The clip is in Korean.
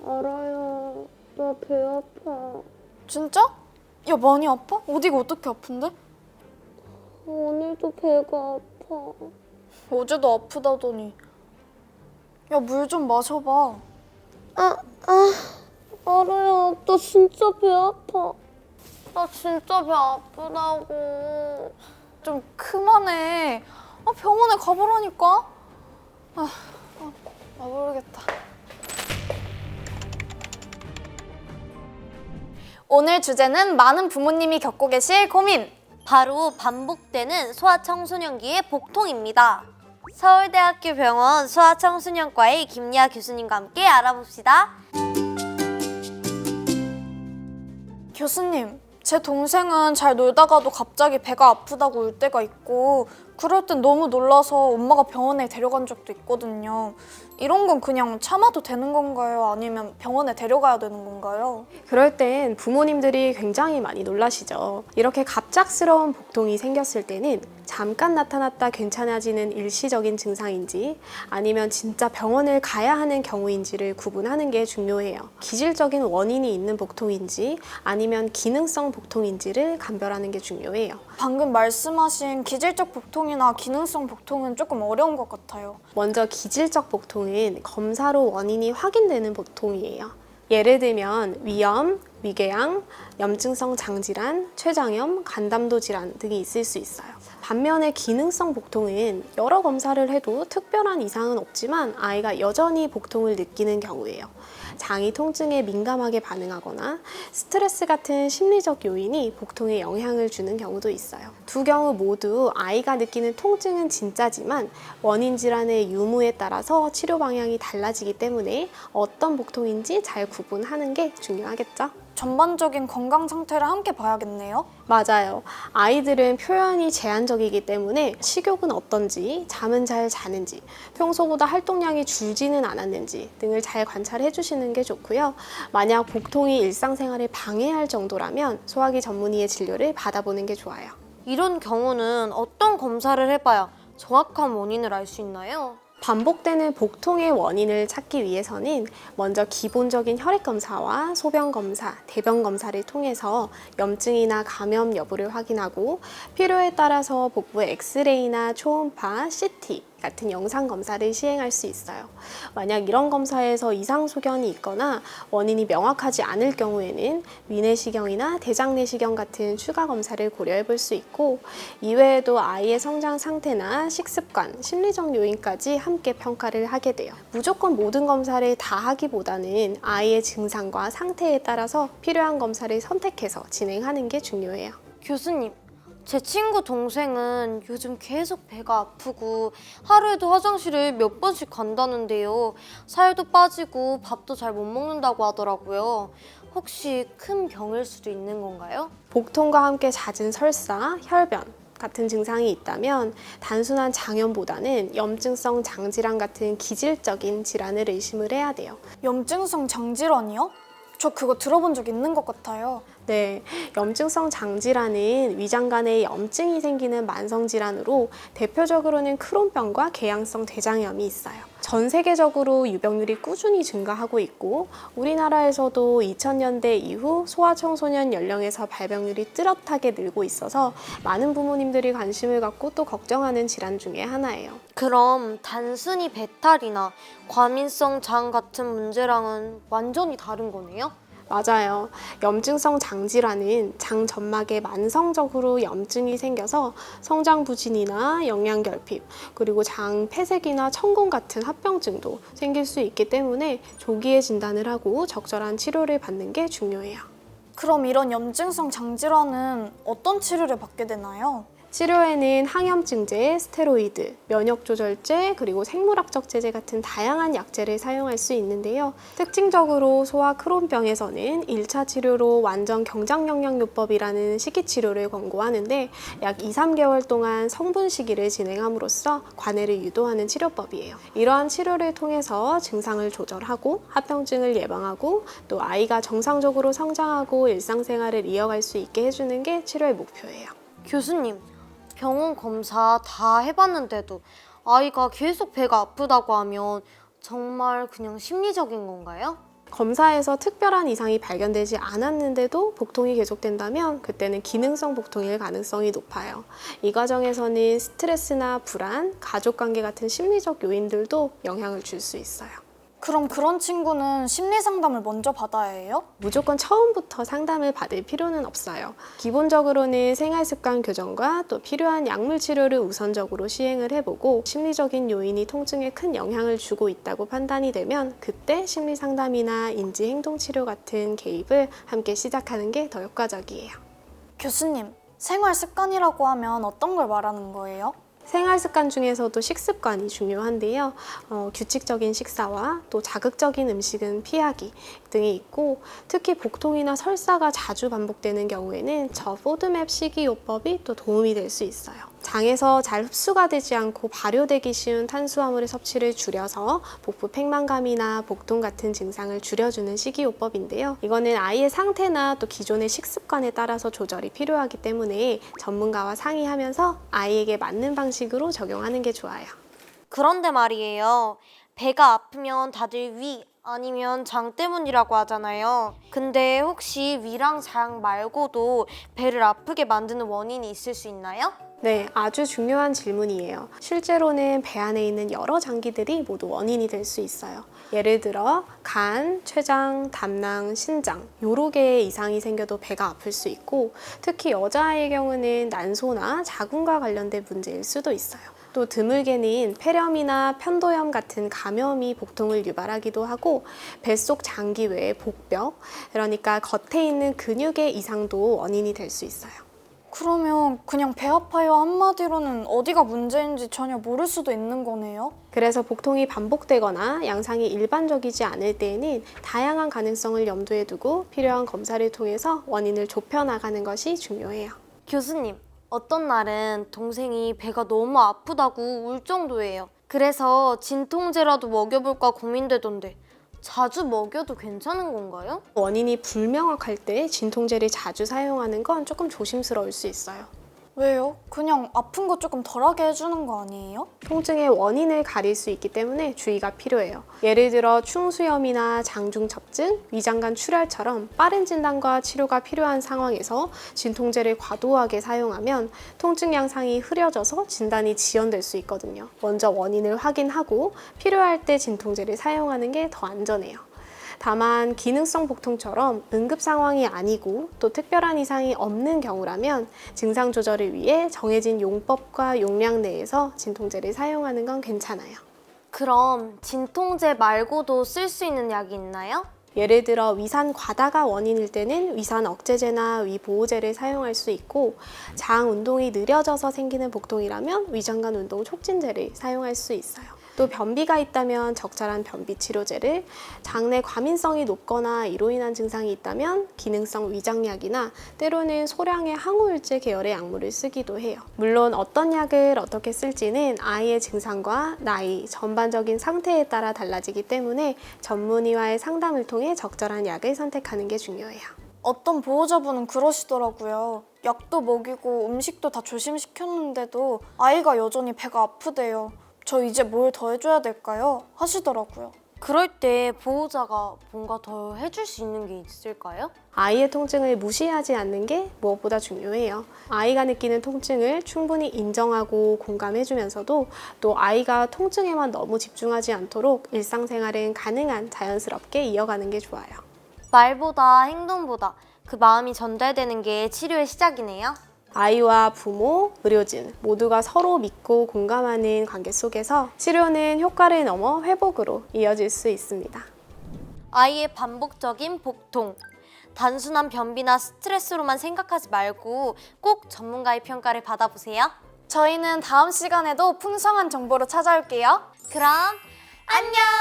알아요. 나 배 아파. 진짜? 야, 많이 아파? 어디가 어떻게 아픈데? 오늘도 배가 아파. 어제도 아프다더니. 야, 물 좀 마셔봐. 알아요. 나 진짜 배 아파. 나 진짜 배 아프다고. 좀 그만해. 병원에 가보라니까. 모르겠다. 오늘 주제는 많은 부모님이 겪고 계실 고민. 바로 반복되는 소아청소년기의 복통입니다. 서울대학교 병원 소아청소년과의 김리아 교수님과 함께 알아봅시다. 교수님, 제 동생은 잘 놀다가도 갑자기 배가 아프다고 울 때가 있고 그럴 땐 너무 놀라서 엄마가 병원에 데려간 적도 있거든요. 이런 건 그냥 참아도 되는 건가요? 아니면 병원에 데려가야 되는 건가요? 그럴 땐 부모님들이 굉장히 많이 놀라시죠. 이렇게 갑작스러운 복통이 생겼을 때는 잠깐 나타났다 괜찮아지는 일시적인 증상인지 아니면 진짜 병원을 가야 하는 경우인지를 구분하는 게 중요해요. 기질적인 원인이 있는 복통인지 아니면 기능성 복통인지를 감별하는 게 중요해요. 방금 말씀하신 기질적 복통이나 기능성 복통은 조금 어려운 것 같아요. 먼저 기질적 복통은 검사로 원인이 확인되는 복통이에요. 예를 들면 위염, 위궤양, 염증성 장질환, 췌장염, 간담도 질환 등이 있을 수 있어요. 반면에 기능성 복통은 여러 검사를 해도 특별한 이상은 없지만 아이가 여전히 복통을 느끼는 경우예요. 장이 통증에 민감하게 반응하거나 스트레스 같은 심리적 요인이 복통에 영향을 주는 경우도 있어요. 두 경우 모두 아이가 느끼는 통증은 진짜지만 원인 질환의 유무에 따라서 치료 방향이 달라지기 때문에 어떤 복통인지 잘 구분하는 게 중요하겠죠? 전반적인 건강 상태를 함께 봐야겠네요. 맞아요. 아이들은 표현이 제한적이기 때문에 식욕은 어떤지, 잠은 잘 자는지, 평소보다 활동량이 줄지는 않았는지 등을 잘 관찰해 주시는 게 좋고요. 만약 복통이 일상생활에 방해할 정도라면 소화기 전문의의 진료를 받아보는 게 좋아요. 이런 경우는 어떤 검사를 해봐야 정확한 원인을 알 수 있나요? 반복되는 복통의 원인을 찾기 위해서는 먼저 기본적인 혈액 검사와 소변 검사, 대변 검사를 통해서 염증이나 감염 여부를 확인하고 필요에 따라서 복부의 엑스레이나 초음파, CT 같은 영상 검사를 시행할 수 있어요. 만약 이런 검사에서 이상 소견이 있거나 원인이 명확하지 않을 경우에는 위내시경이나 대장내시경 같은 추가 검사를 고려해 볼 수 있고 이외에도 아이의 성장 상태나 식습관, 심리적 요인까지 함께 평가를 하게 돼요. 무조건 모든 검사를 다 하기보다는 아이의 증상과 상태에 따라서 필요한 검사를 선택해서 진행하는 게 중요해요. 교수님, 제 친구 동생은 요즘 계속 배가 아프고 하루에도 화장실을 몇 번씩 간다는데요. 살도 빠지고 밥도 잘 못 먹는다고 하더라고요. 혹시 큰 병일 수도 있는 건가요? 복통과 함께 잦은 설사, 혈변 같은 증상이 있다면 단순한 장염보다는 염증성 장질환 같은 기질적인 질환을 의심을 해야 돼요. 염증성 장질환이요? 저 그거 들어본 적 있는 것 같아요. 네, 염증성 장질환은 위장관에 염증이 생기는 만성질환으로 대표적으로는 크론병과 궤양성 대장염이 있어요. 전 세계적으로 유병률이 꾸준히 증가하고 있고 우리나라에서도 2000년대 이후 소아청소년 연령에서 발병률이 뚜렷하게 늘고 있어서 많은 부모님들이 관심을 갖고 또 걱정하는 질환 중에 하나예요. 그럼 단순히 배탈이나 과민성 장 같은 문제랑은 완전히 다른 거네요? 맞아요. 염증성 장질환은 장 점막에 만성적으로 염증이 생겨서 성장 부진이나 영양결핍, 그리고 장 폐색이나 천공 같은 합병증도 생길 수 있기 때문에 조기에 진단을 하고 적절한 치료를 받는 게 중요해요. 그럼 이런 염증성 장질환은 어떤 치료를 받게 되나요? 치료에는 항염증제, 스테로이드, 면역조절제, 그리고 생물학적 제제 같은 다양한 약제를 사용할 수 있는데요. 특징적으로 소아 크론병에서는 1차 치료로 완전 경장영양요법이라는 식이치료를 권고하는데 약 2, 3개월 동안 성분식이를 진행함으로써 관해를 유도하는 치료법이에요. 이러한 치료를 통해서 증상을 조절하고 합병증을 예방하고 또 아이가 정상적으로 성장하고 일상생활을 이어갈 수 있게 해주는 게 치료의 목표예요. 교수님, 병원 검사 다 해봤는데도 아이가 계속 배가 아프다고 하면 정말 그냥 심리적인 건가요? 검사에서 특별한 이상이 발견되지 않았는데도 복통이 계속된다면 그때는 기능성 복통일 가능성이 높아요. 이 과정에서는 스트레스나 불안, 가족관계 같은 심리적 요인들도 영향을 줄 수 있어요. 그럼 그런 친구는 심리 상담을 먼저 받아야 해요? 무조건 처음부터 상담을 받을 필요는 없어요. 기본적으로는 생활습관 교정과 또 필요한 약물 치료를 우선적으로 시행을 해보고 심리적인 요인이 통증에 큰 영향을 주고 있다고 판단이 되면 그때 심리 상담이나 인지행동치료 같은 개입을 함께 시작하는 게 더 효과적이에요. 교수님, 생활 습관이라고 하면 어떤 걸 말하는 거예요? 생활 습관 중에서도 식습관이 중요한데요. 규칙적인 식사와 또 자극적인 음식은 피하기 등이 있고 특히 복통이나 설사가 자주 반복되는 경우에는 저 포드맵 식이요법이 또 도움이 될 수 있어요. 장에서 잘 흡수가 되지 않고 발효되기 쉬운 탄수화물의 섭취를 줄여서 복부 팽만감이나 복통 같은 증상을 줄여주는 식이요법인데요. 이거는 아이의 상태나 또 기존의 식습관에 따라서 조절이 필요하기 때문에 전문가와 상의하면서 아이에게 맞는 방식으로 적용하는 게 좋아요. 그런데 말이에요. 배가 아프면 다들 위 아니면 장 때문이라고 하잖아요. 근데 혹시 위랑 장 말고도 배를 아프게 만드는 원인이 있을 수 있나요? 네, 아주 중요한 질문이에요. 실제로는 배 안에 있는 여러 장기들이 모두 원인이 될 수 있어요. 예를 들어 간, 췌장, 담낭, 신장 여러 개의 이상이 생겨도 배가 아플 수 있고 특히 여자아이의 경우는 난소나 자궁과 관련된 문제일 수도 있어요. 또 드물게는 폐렴이나 편도염 같은 감염이 복통을 유발하기도 하고 뱃속 장기 외에 복벽, 그러니까 겉에 있는 근육의 이상도 원인이 될 수 있어요. 그러면 그냥 배 아파요 한마디로는 어디가 문제인지 전혀 모를 수도 있는 거네요? 그래서 복통이 반복되거나 양상이 일반적이지 않을 때에는 다양한 가능성을 염두에 두고 필요한 검사를 통해서 원인을 좁혀나가는 것이 중요해요. 교수님, 어떤 날은 동생이 배가 너무 아프다고 울 정도예요. 그래서 진통제라도 먹여볼까 고민되던데 자주 먹여도 괜찮은 건가요? 원인이 불명확할 때 진통제를 자주 사용하는 건 조금 조심스러울 수 있어요. 왜요? 그냥 아픈 거 조금 덜하게 해주는 거 아니에요? 통증의 원인을 가릴 수 있기 때문에 주의가 필요해요. 예를 들어 충수염이나 장중첩증, 위장관 출혈처럼 빠른 진단과 치료가 필요한 상황에서 진통제를 과도하게 사용하면 통증 양상이 흐려져서 진단이 지연될 수 있거든요. 먼저 원인을 확인하고 필요할 때 진통제를 사용하는 게 더 안전해요. 다만 기능성 복통처럼 응급 상황이 아니고 또 특별한 이상이 없는 경우라면 증상 조절을 위해 정해진 용법과 용량 내에서 진통제를 사용하는 건 괜찮아요. 그럼 진통제 말고도 쓸 수 있는 약이 있나요? 예를 들어 위산 과다가 원인일 때는 위산 억제제나 위보호제를 사용할 수 있고 장 운동이 느려져서 생기는 복통이라면 위장관 운동 촉진제를 사용할 수 있어요. 또 변비가 있다면 적절한 변비 치료제를, 장내 과민성이 높거나 이로 인한 증상이 있다면 기능성 위장약이나 때로는 소량의 항우울제 계열의 약물을 쓰기도 해요. 물론 어떤 약을 어떻게 쓸지는 아이의 증상과 나이, 전반적인 상태에 따라 달라지기 때문에 전문의와의 상담을 통해 적절한 약을 선택하는 게 중요해요. 어떤 보호자분은 그러시더라고요. 약도 먹이고 음식도 다 조심시켰는데도 아이가 여전히 배가 아프대요. 저 이제 뭘 더 해줘야 될까요? 하시더라고요. 그럴 때 보호자가 뭔가 더 해줄 수 있는 게 있을까요? 아이의 통증을 무시하지 않는 게 무엇보다 중요해요. 아이가 느끼는 통증을 충분히 인정하고 공감해주면서도 또 아이가 통증에만 너무 집중하지 않도록 일상생활은 가능한 자연스럽게 이어가는 게 좋아요. 말보다 행동보다 그 마음이 전달되는 게 치료의 시작이네요. 아이와 부모, 의료진 모두가 서로 믿고 공감하는 관계 속에서 치료는 효과를 넘어 회복으로 이어질 수 있습니다. 아이의 반복적인 복통, 단순한 변비나 스트레스로만 생각하지 말고 꼭 전문가의 평가를 받아보세요. 저희는 다음 시간에도 풍성한 정보로 찾아올게요. 그럼 안녕!